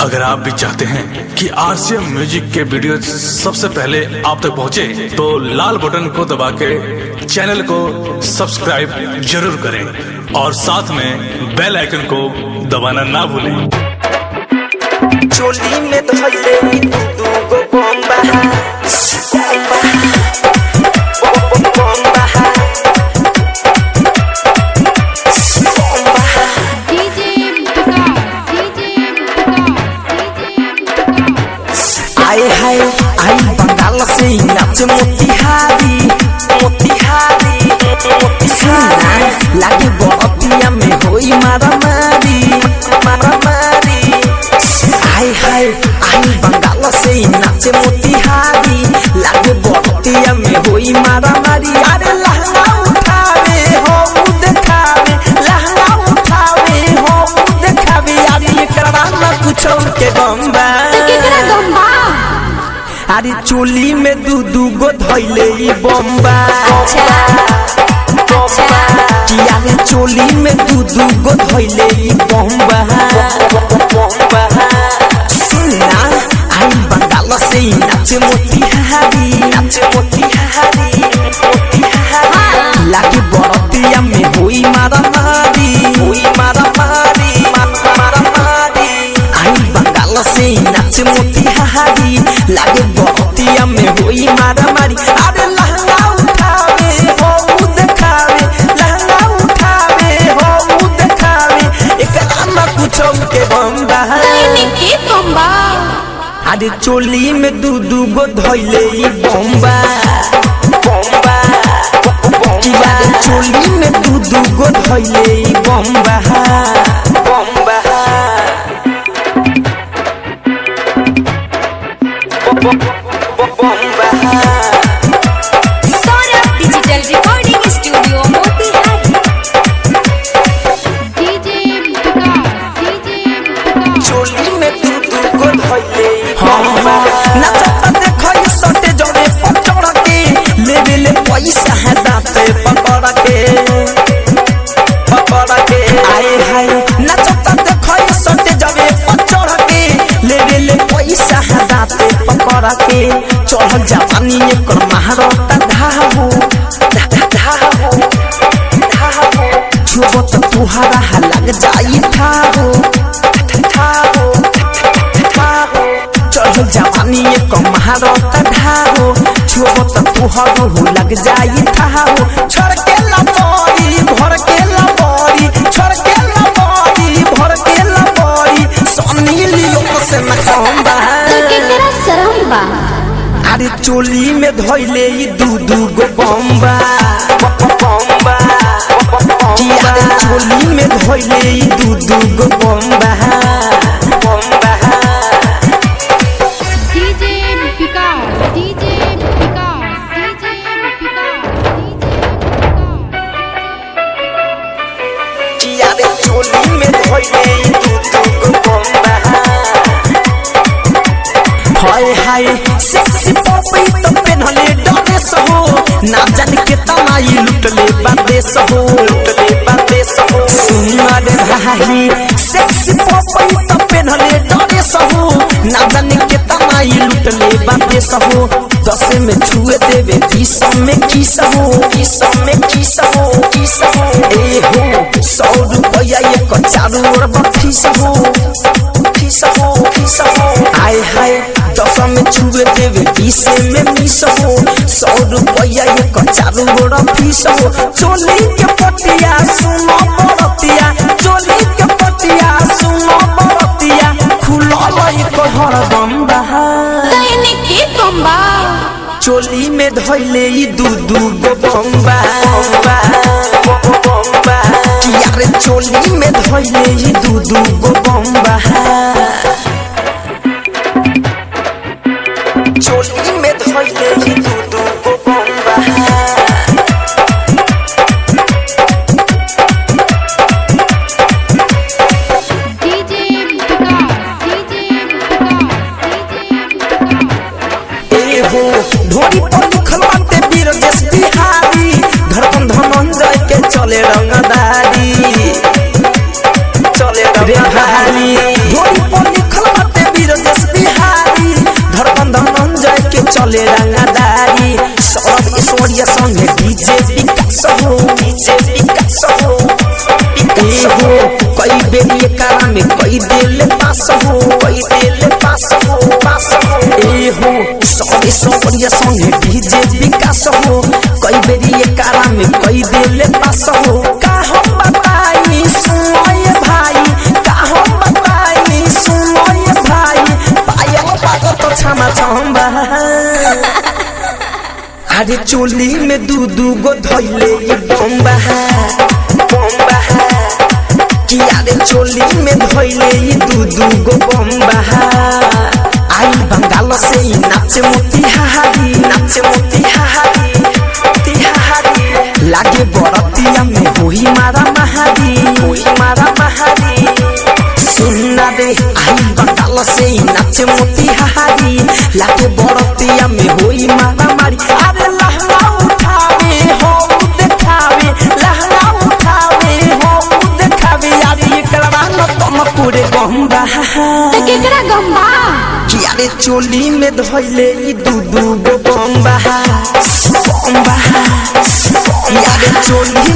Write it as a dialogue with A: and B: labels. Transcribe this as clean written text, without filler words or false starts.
A: अगर आप भी चाहते हैं कि आरसीएम म्यूजिक के वीडियो सबसे पहले आप तक पहुंचे, तो लाल बटन को दबा के चैनल को सब्सक्राइब जरूर करें और साथ में बेल आइकन को दबाना ना भूलें।
B: चोली में धइले दू गो बम्बा आए हाय आई बंगाल से नाच मोतिहारी सुना लागे बरतिया में होई मारामारी आए हाय आई बंगाल से नाच मोतिहारी लागे बरतिया में होई मारामारी। अरे लहंगा उठावे हो देखावे, लहंगा उठावे हो देखावे, अरे एकरा ना कुछ के बम्बा अरे चोली में दू गो धइले बम्बा अरे चोली में दू गो धइले बम्बा। सुनना आई बंगाल से नाच मोतिहारी लागे बरतिया में होई मारामारी आई बंगाल से नाच मोतिहारी लागे बरतिया में होई मारामारी। अरे लहंगा उठावे हो देखावे, लहंगा उठावे हो देखावे, एकरा ना कुछ के बम्बा अरे चोली में दू गो धइले बम्बा चोली में दू गो धइले बम्बा।
C: Saurabh digital recording studio Motihari.
B: चोली में दू गो धइले बम्बा नचता देखई सटे जरे पचड़ के लेवे ले पैसा है दाते पकड़ के आए हाय नचता देखई सटे जरे पचड़ के लेवे ले पैसा है दाते पकड़ के। चढ़ जवानी एकर महारता धाहो छुबत तुहारा लग जाई थाहो चढ़ जवानी एक महारता धाहो छुबत तुहारो लग जाई थाहो। छोड़ के लबड़ी भर के लबड़ी, छोड़ के लबड़ी भर के लबड़ी, सनी लियो से न कम्बा अरे चोली में धइले दू गो बम्बा अरे चोली में धइले दू गो बम्बा। अरे चोली में धइले दू गो बम्बा हाय हाय सेक्सी पॉपी तो पेनहले ड्रेस हो, ना जान के तनाई लुटले बादेश हो सुना रे भाई सेक्सी पॉपी तो पेनहले ड्रेस हो, ना जान के तनाई लुटले बादेश हो। 10 में छुए देवे 20 में किस हो ए हो 100 रुपया एक चारू ओर बखीस हो आए हाय 10 में छुए देवे 20 में मिस हो 100 रुपया एक चारू ओर फीस हो। चोली के पटिया सुनो बरतिया, चोली के पटिया सुनो बरतिया, खुलल एक हर बम्बा चोली में धइले दू गो बम्बा अरे चोली में धइले दू गो बम्बा चोली में धइले दू गो बम्बा। ए हो ढोरी पर लिखल बाटे वीर देश बिहारी, धड़कन धनंजय के चले रंगदारी रे भारी। ढोरी पर लिखल बाटे सवरिया संगे डीजे विकास हो कई बेर ये कारा में कई दिल पास हो ए हो सवे सवरिया संगे डीजे विकास हो कई बेर ये कारा में कई दिल पास हो का हम बताई सुनो ये भाई का हम बताई सुनो ये भाई पायल पागल तो छमा छम्बा अरे चोली में दू गो धइले ये बम्बा किया रे चोली में धइले ये दू गो बम्बा आई बंगाल से ही नाचे मोतिहारी लागे बरतिया में होई मारा महारी सुनना रे आई बंगाल से ही नाचे मोतिहारी लागे बरतिया में होई मारा मारी अरे लहंगा उठावे हो देखावे लहंगा उठावे हो देखावे यारी एकरा न तम पूरे गंगा
C: केकरा गंबा
B: कि अरे चोली में धइले ई दू गो बम्बा यारे चोली